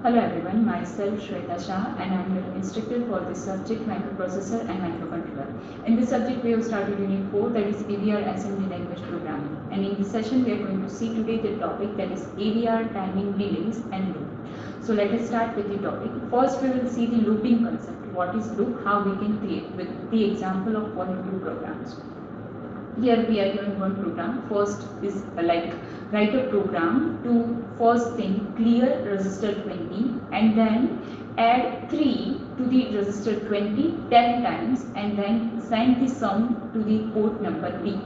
Hello everyone, myself Shweta Shah and I am your instructor for this subject microprocessor and microcontroller. In this subject we have started unit 4, that is AVR assembly language programming, and in this session we are going to see today the topic, that is AVR timing delays and loop. So let us start with the topic. First we will see the looping concept. What is loop? How we can create with the example of one or two programs. Here we are given one program. First is write a program to first thing clear resistor 20 and then add 3 to the resistor 20 10 times and then send the sum to the port number B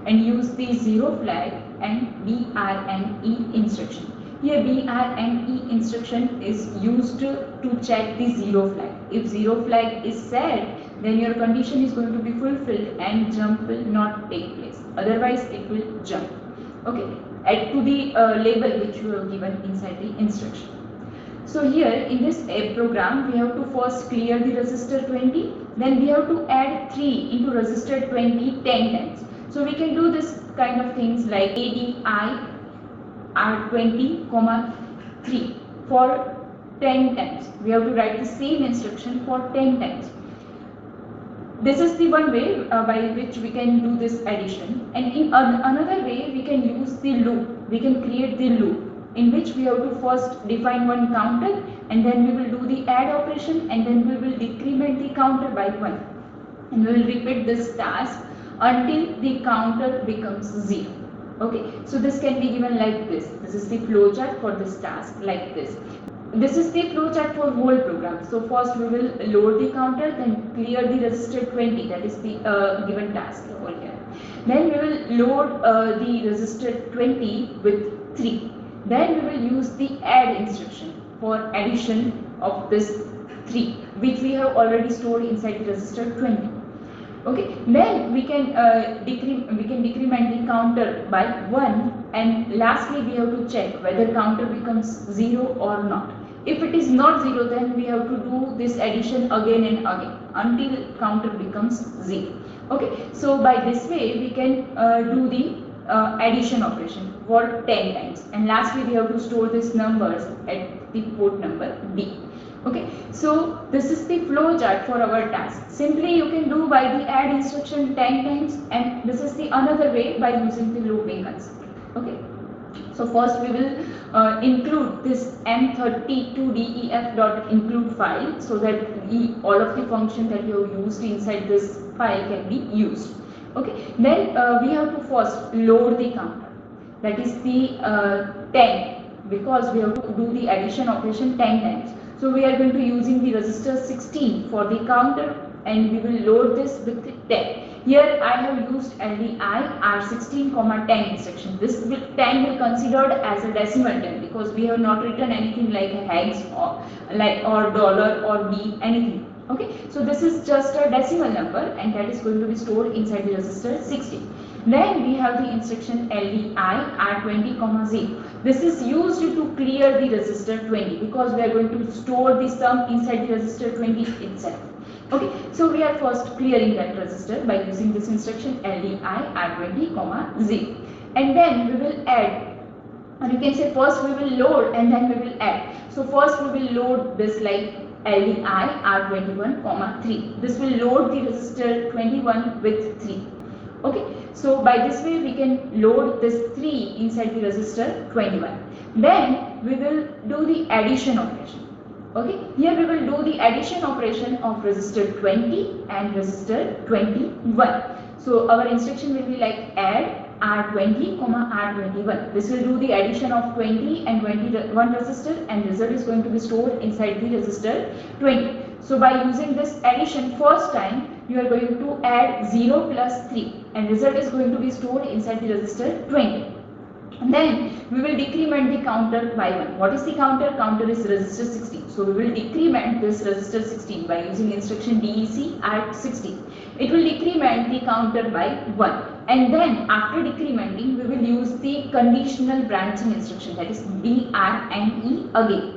and use the zero flag and BRNE instruction. Here BRNE instruction is used to check the zero flag. If zero flag is set, then your condition is going to be fulfilled and jump will not take place. Otherwise it will jump. Okay, add to the label which you have given inside the instruction. So here in this program we have to first clear the resistor 20, then we have to add 3 into resistor 20 10 times. So we can do this kind of things like ADI R20, 3 for 10 times. We have to write the same instruction for 10 times. This is the one way by which we can do this addition, and in another way we can use the loop. We can create the loop in which we have to first define one counter and then we will do the add operation and then we will decrement the counter by 1 and we will repeat this task until the counter becomes 0. Okay, so this can be given like this. This is the flow chart for this task like this. This is the flow chart for whole program. So first we will load the counter, then clear the resistor 20, that is the given task over here. Then we will load the resistor 20 with 3. Then we will use the add instruction for addition of this 3 which we have already stored inside the resistor 20. Okay, then we can decrement the counter by 1 and lastly we have to check whether counter becomes 0 or not. If it is not 0, then we have to do this addition again and again until counter becomes 0. Okay, so by this way we can do the addition operation for 10 times and lastly we have to store these numbers at the port number B. Okay, so this is the flow chart for our task. Simply you can do by the add instruction 10 times, and this is the another way by using the looping concept. Okay, so first we will include this m32def.include file so that all of the functions that you have used inside this file can be used. Okay, then we have to first load the counter, that is the 10, because we have to do the addition operation 10 times. So we are going to using the resistor 16 for the counter and we will load this with 10. Here I have used LDI R16, 10 instruction. This 10 will considered as a decimal 10 because we have not written anything like a hex or dollar or B, anything. Okay, so this is just a decimal number and that is going to be stored inside the resistor 16. Then we have the instruction LDI R20, 0. This is used to clear the resistor 20 because we are going to store the sum inside the resistor 20 itself. Okay, so we are first clearing that resistor by using this instruction LDI R20, 0. And then we will add, or you can say first we will load and then we will add. So first we will load this like LDI R21, 3. This will load the resistor 21 with 3. Okay, so by this way we can load this 3 inside the resistor 21. Then we will do the addition operation. Okay, here we will do the addition operation of resistor 20 and resistor 21. So our instruction will be like add R20, R21. This will do the addition of 20 and 21 resistor and result is going to be stored inside the resistor 20. So by using this addition first time, you are going to add 0 plus 3 and result is going to be stored inside the resistor 20. And then we will decrement the counter by 1. What is the counter? Counter is resistor 16. So we will decrement this resistor 16 by using instruction DEC at 16. It will decrement the counter by 1. And then after decrementing, we will use the conditional branching instruction, that is BRNE again.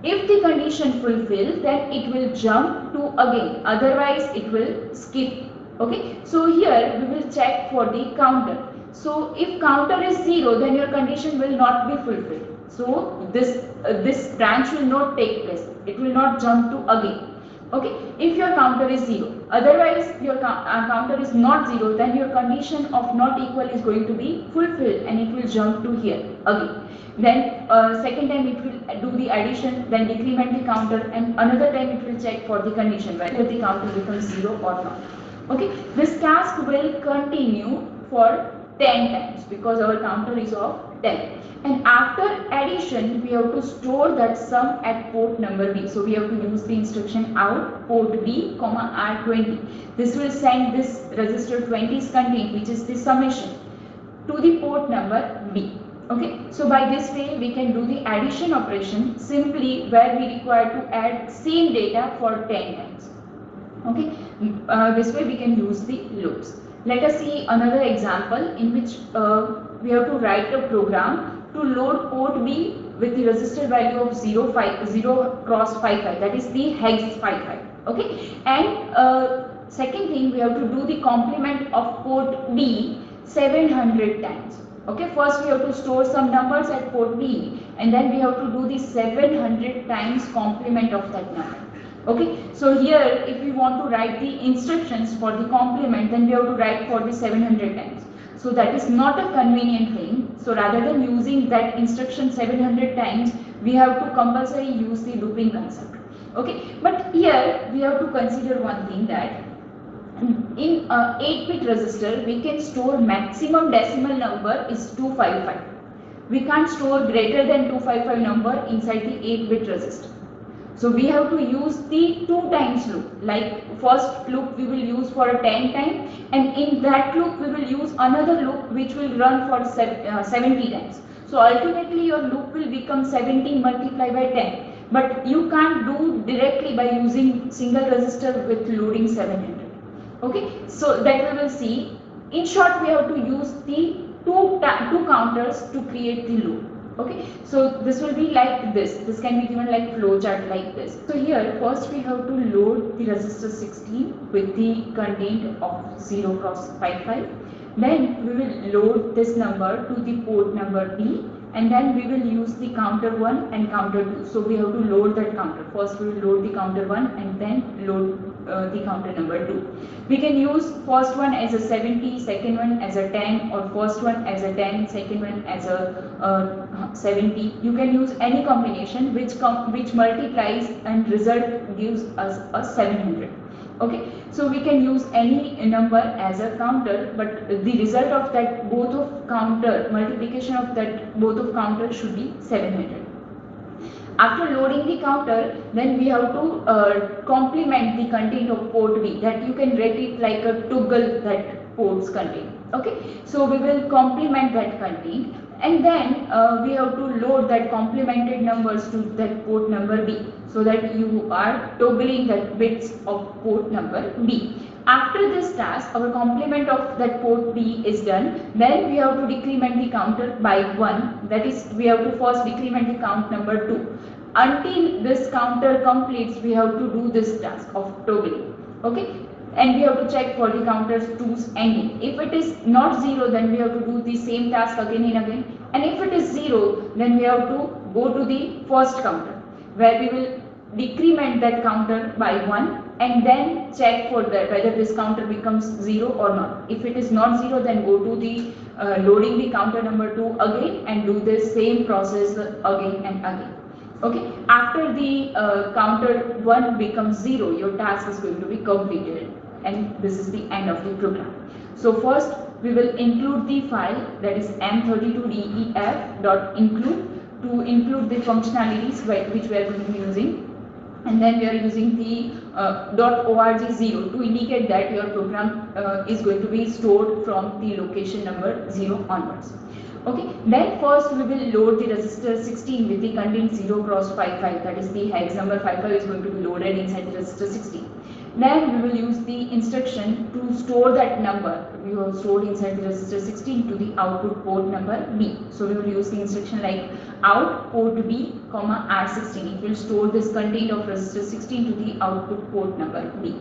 If the condition fulfilled, then it will jump to again, otherwise it will skip. Okay, so here we will check for the counter. So if counter is 0, then your condition will not be fulfilled. So this branch will not take place. It will not jump to again. Okay, if your counter is 0, otherwise your counter is not 0, then your condition of not equal is going to be fulfilled and it will jump to here again. Then second time it will do the addition, then decrement the counter, and another time it will check for the condition whether the counter becomes 0 or not. Okay, this task will continue for 10 times because our counter is of 10. And after addition, we have to store that sum at port number B. So we have to use the instruction out port B, comma R20. This will send this register 20's content, which is the summation, to the port number B. Okay, so by this way we can do the addition operation simply where we require to add same data for 10 times. Okay, this way we can use the loops. Let us see another example in which we have to write a program to load port B with the register value of 0 cross 55, that is the hex 55. Okay, and second thing, we have to do the complement of port B 700 times. Okay, first we have to store some numbers at port B and then we have to do the 700 times complement of that number. Okay, so here if we want to write the instructions for the complement, then we have to write for the 700 times. So that is not a convenient thing. So rather than using that instruction 700 times, we have to compulsory use the looping concept. Okay, but here we have to consider one thing, that in 8-bit register we can store maximum decimal number is 255. We can't store greater than 255 number inside the 8-bit register. So we have to use the 2 times loop. Like first loop we will use for a 10 time, and in that loop we will use another loop which will run for 70 times. So ultimately your loop will become 70 multiplied by 10. But you can't do directly by using single register with loading 700. Okay, so that we will see. In short, we have to use the two counters to create the loop. Okay, so this will be like this. This can be given like flowchart like this. So here first we have to load the register 16 with the content of 0 cross 55. Then we will load this number to the port number B, and then we will use the counter 1 and counter 2. So we have to load that counter. First we will load the counter 1 and then load the counter number 2. We can use first one as a 70, second one as a 10, or first one as a 10, second one as a 70. You can use any combination which multiplies and result gives us a 700. Okay, so we can use any number as a counter, but the result of that both of counter multiplication of that both of counter should be 700. After loading the counter, then we have to complement the content of port B, that you can rate it like a toggle that ports content. Okay, so we will complement that content, and then we have to load that complemented numbers to that port number B, so that you are toggling that bits of port number B. After this task, our complement of that port B is done. Then we have to decrement the counter by 1. That is, we have to first decrement the count number 2. Until this counter completes, we have to do this task of toggling. Okay, and we have to check for the counter 2's ending. If it is not 0, then we have to do the same task again and again. And if it is 0, then we have to go to the first counter, where we will decrement that counter by 1 and then check for that whether this counter becomes 0 or not. If it is not 0, then go to the loading the counter number 2 again and do the same process again and again. Okay, after the counter 1 becomes 0, your task is going to be completed, and this is the end of the program. So first we will include the file, that is m32def.include, to include the functionalities which we are going to be using, and then we are using the .org0 to indicate that your program is going to be stored from the location number 0 onwards. Okay, then first we will load the register 16 with the content 0 cross 55, that is the hex number 55 is going to be loaded inside the register 16. Then we will use the instruction to store that number we have stored inside the register 16 to the output port number B. So we will use the instruction like out port B, R16. It will store this content of register 16 to the output port number B.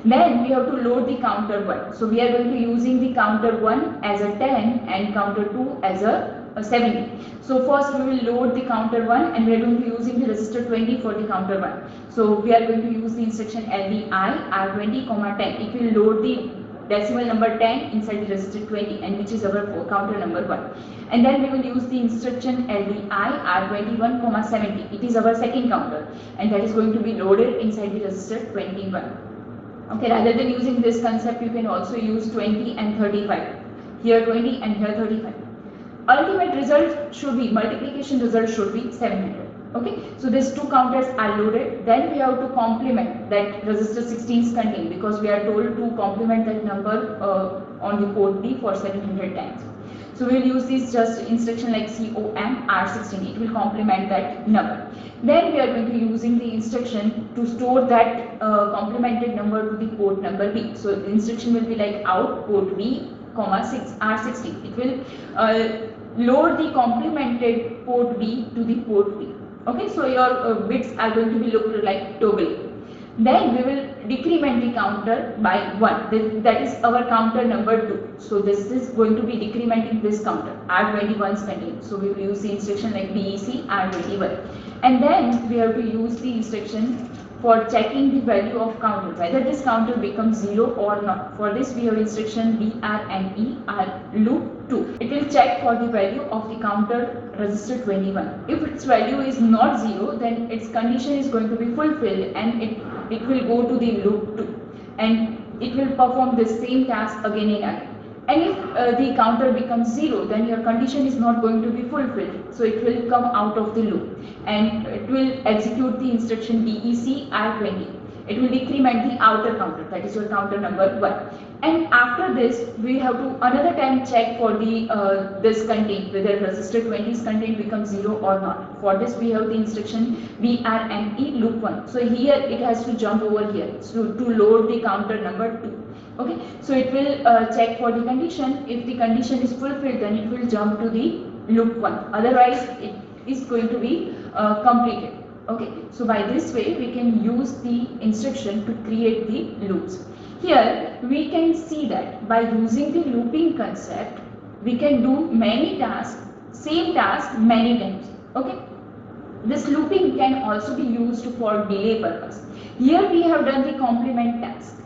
Then we have to load the counter 1. So we are going to be using the counter 1 as a 10 and counter 2 as a 70. So first we will load the counter 1 and we are going to be using the register 20 for the counter 1. So we are going to use the instruction LDI R20, 10. It will load the decimal number 10 inside the register 20, and which is our counter number 1. And then we will use the instruction LDI R21, 70. It is our second counter, and that is going to be loaded inside the register 21. Okay, rather than using this concept, you can also use 20 and 35. Here 20 and here 35. Ultimate result should be, multiplication result should be 700. Okay, so these two counters are loaded. Then we have to complement that register 16's contain, because we are told to complement that number on the port B for 700 times. So we will use this just instruction like COM R16. It will complement that number. Then we are going to using the instruction to store that complemented number to the port number B. So the instruction will be like out port B, R16. It will load the complemented port B to the port B. Okay, so your bits are going to be looked like toggle. Then we will decrement the counter by 1. That is our counter number 2. So this is going to be decrementing this counter R21's contain. So we will use the instruction like DEC R21. And then we have to use the instruction for checking the value of counter, whether this counter becomes 0 or not. For this we have instruction BRNE loop 2. It will check for the value of the counter register 21. If its value is not 0, then its condition is going to be fulfilled and it will go to the loop 2 and it will perform the same task again and again. And if the counter becomes 0, then your condition is not going to be fulfilled. So it will come out of the loop and it will execute the instruction DEC R20. It will decrement the outer counter, that is your counter number 1. And after this, we have to another time check for the this contain, whether register 20's contain becomes 0 or not. For this, we have the instruction BRNE loop 1. So here it has to jump over here, so to load the counter number 2. Okay, so it will check for the condition. If the condition is fulfilled, then it will jump to the loop 1. Otherwise, it is going to be completed. Okay, so by this way, we can use the instruction to create the loops. Here, we can see that by using the looping concept, we can do many tasks, same task many times. Okay, this looping can also be used for delay purpose. Here we have done the complement task.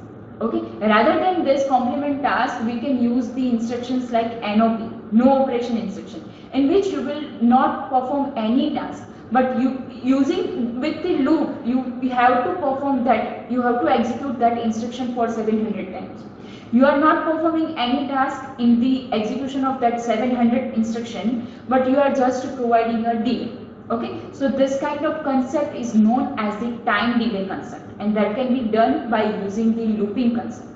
Okay, rather than this complement task, we can use the instructions like NOP, no operation instruction, in which you will not perform any task, but using with the loop, you have to perform that, you have to execute that instruction for 700 times. You are not performing any task in the execution of that 700 instruction, but you are just providing a delay. Okay, so this kind of concept is known as the time delay concept, and that can be done by using the looping concept.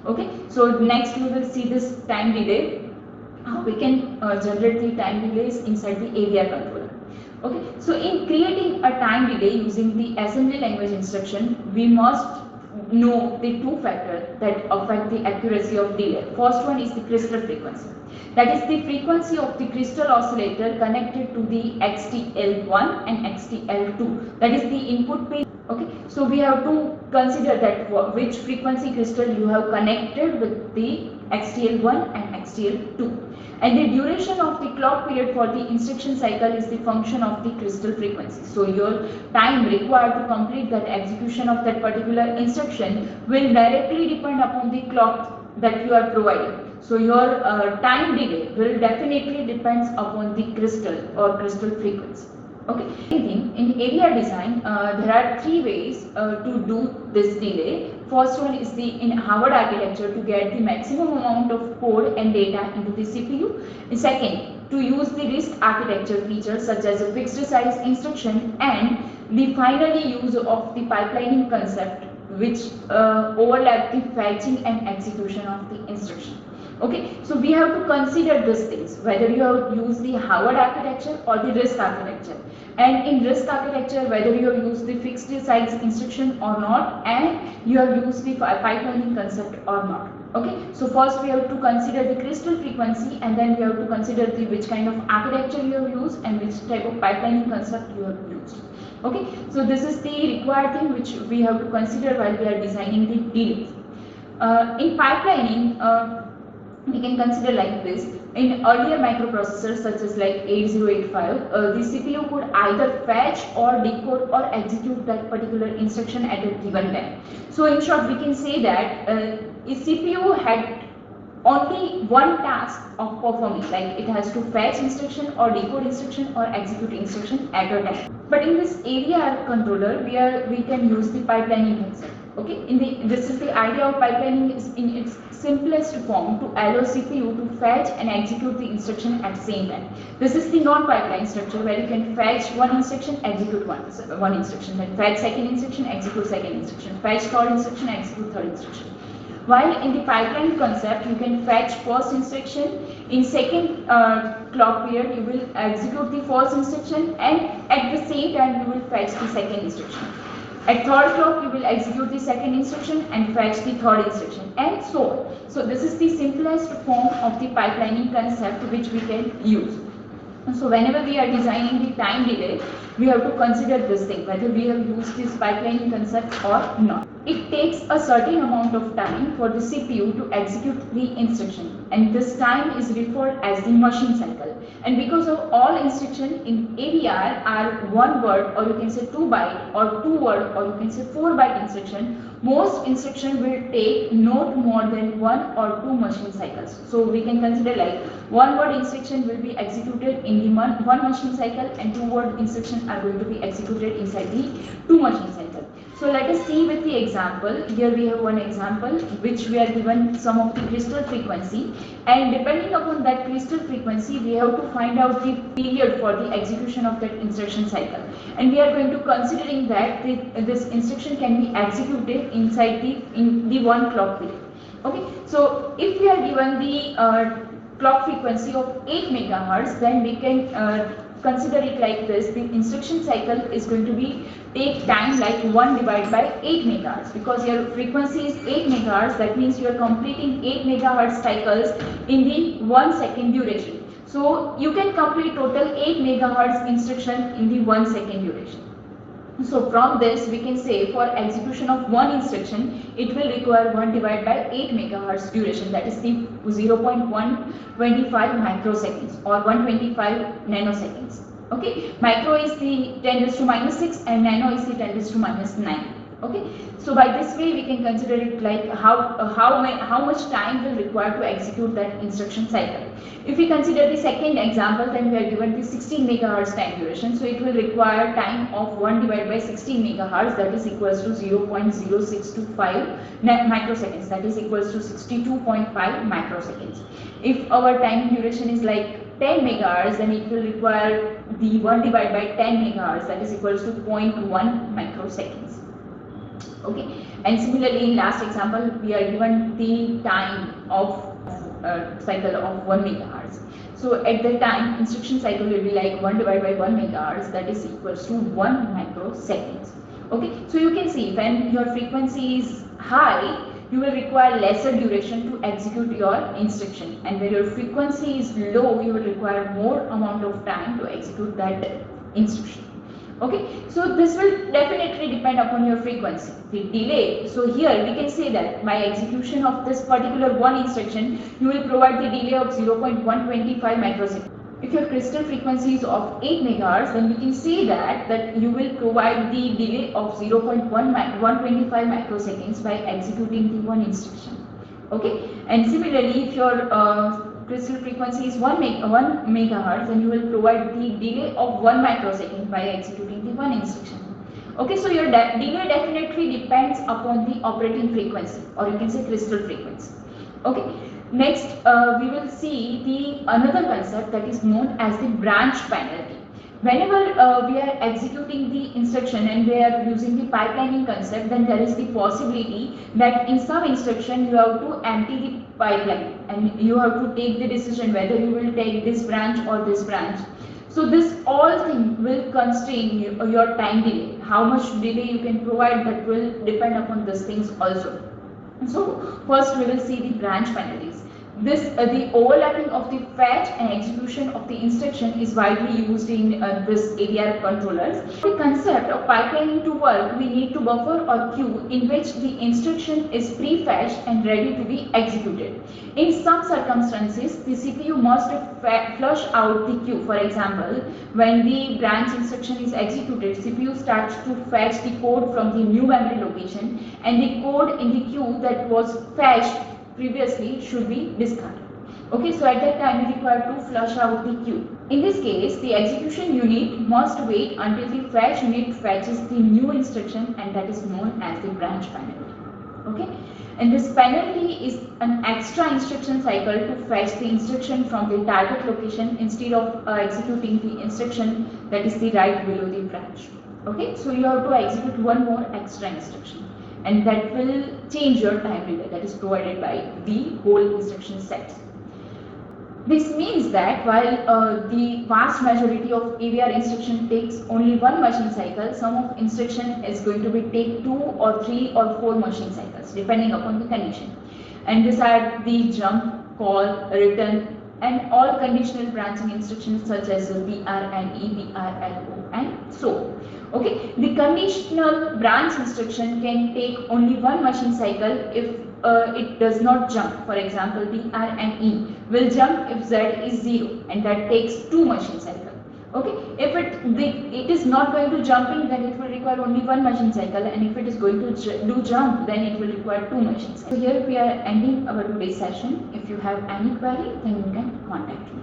Okay, so next we will see this time delay, how we can generate the time delays inside the AVR controller. Okay, so in creating a time delay using the assembly language instruction, we must know the two factors that affect the accuracy of delay. First one is the crystal frequency. That is the frequency of the crystal oscillator connected to the XTL1 and XTL2. That is the input pin. Okay, so we have to consider that which frequency crystal you have connected with the XTL1 and XTL2. And the duration of the clock period for the instruction cycle is the function of the crystal frequency. So your time required to complete that execution of that particular instruction will directly depend upon the clock that you are providing. So your time delay will definitely depends upon the crystal or crystal frequency. Okay, in AVR design, there are 3 ways to do this delay. First one is the in Harvard architecture to get the maximum amount of code and data into the CPU. And second, to use the RISC architecture features such as a fixed size instruction, and the finally use of the pipelining concept, which overlap the fetching and execution of the instruction. Okay, so we have to consider these things, whether you have used the Harvard architecture or the RISC architecture. And in RISC architecture, whether you have used the fixed size instruction or not, and you have used the pipelining concept or not. Okay, so first we have to consider the crystal frequency, and then we have to consider the which kind of architecture you have used and which type of pipelining concept you have used. Okay, so this is the required thing which we have to consider while we are designing the delays. In pipelining, we can consider like this. In earlier microprocessors such as like 8085, the CPU could either fetch or decode or execute that particular instruction at a given time. So in short, we can say that a CPU had only one task of performing, like it has to fetch instruction or decode instruction or execute instruction at a time. But in this ADR controller, we can use the pipelining concept. Okay, this is the idea of pipelining is in its simplest form to allow CPU to fetch and execute the instruction at the same time. This is the non-pipeline structure where you can fetch one instruction, execute one instruction, then fetch second instruction, execute second instruction, fetch third instruction, execute third instruction. While in the pipeline concept, you can fetch first instruction, in second clock period you will execute the first instruction, and at the same time you will fetch the second instruction. At third clock you will execute the second instruction and fetch the third instruction, and so on. So this is the simplest form of the pipelining concept which we can use. So whenever we are designing the time delay, we have to consider this thing, whether we have used this pipelining concept or not. It takes a certain amount of time for the CPU to execute the instruction, and this time is referred as the machine cycle. And because of all instructions in ADR are 1 word, or you can say 2 byte, or 2 word, or you can say 4 byte instruction, most instruction will take not more than 1 or 2 machine cycles. So we can consider like 1 word instruction will be executed in the one machine cycle, and 2 word instructions are going to be executed inside the 2 machine cycle. So let us see with the example. Here we have one example which we are given some of the crystal frequency, and depending upon that crystal frequency we have to find out the period for the execution of that instruction cycle, and we are going to considering that this instruction can be executed inside the 1 clock period. Okay, so if we are given the clock frequency of 8 megahertz, then we can consider it like this. The instruction cycle is going to be take time like 1 divided by 8 megahertz, because your frequency is 8 megahertz. That means you are completing 8 megahertz cycles in the 1 second duration. So you can complete total 8 megahertz instruction in the 1 second duration. So from this we can say for execution of one instruction it will require 1 divided by 8 megahertz duration, that is the 0.125 microseconds or 125 nanoseconds. Okay, micro is the 10 raised to minus 6 and nano is the 10 raised to minus 9. Okay, so by this way we can consider it like how much time will require to execute that instruction cycle. If we consider the second example, then we are given the 16 megahertz time duration, so it will require time of 1 divided by 16 megahertz, that is equals to 0.0625 microseconds, that is equals to 62.5 microseconds. If our time duration is like 10 megahertz, then it will require the 1 divided by 10 megahertz, that is equals to 0.1 microseconds. Okay, and similarly in last example we are given the time of cycle of 1 megahertz. So at the time instruction cycle will be like 1 divided by 1 megahertz, that is equals to 1 microseconds. Okay, so you can see when your frequency is high you will require lesser duration to execute your instruction, and when your frequency is low you will require more amount of time to execute that instruction. Okay, so this will definitely depend upon your frequency. The delay, so here we can say that by execution of this particular one instruction, you will provide the delay of 0.125 microseconds. If your crystal frequency is of 8 megahertz, then we can say that you will provide the delay of 0.125 microseconds by executing the one instruction. Okay, and similarly, if your crystal frequency is 1 megahertz, then you will provide the delay of 1 microsecond by executing the one instruction. Okay, so your delay definitely depends upon the operating frequency, or you can say crystal frequency. Okay, next we will see the another concept that is known as the branch penalty. Whenever we are executing the instruction and we are using the pipelining concept, then there is the possibility that in some instruction you have to empty the pipeline and you have to take the decision whether you will take this branch or this branch. So this all thing will constrain your time delay. How much delay you can provide, that will depend upon these things also. So first we will see the branch penalties. the overlapping of the fetch and execution of the instruction is widely used in this ADR controllers. The concept of pipelining to work, we need to buffer or queue in which the instruction is pre-fetched and ready to be executed. In some circumstances, the CPU must flush out the queue. For example, when the branch instruction is executed, CPU starts to fetch the code from the new memory location, and the code in the queue that was fetched previously should be discarded. Okay, so at that time we require to flush out the queue. In this case, the execution unit must wait until the fetch unit fetches the new instruction, and that is known as the branch penalty. Okay, and this penalty is an extra instruction cycle to fetch the instruction from the target location instead of executing the instruction that is the right below the branch. Okay, so you have to execute one more extra instruction, and that will change your time delay that is provided by the whole instruction set. This means that while the vast majority of AVR instruction takes only one machine cycle, some of instruction is going to be take 2 or 3 or 4 machine cycles depending upon the condition. And these are the jump, call, return, and all conditional branching instructions such as BRNE, BRLO, and so. Okay, the conditional branch instruction can take only one machine cycle if it does not jump. For example, BRNE will jump if Z is 0, and that takes 2 machine cycles. Okay, if it is not going to jump in, then it will require only one machine cycle, and if it is going to do jump, then it will require 2 machine cycles. So here we are ending our today's session. If you have any query, then you can contact me.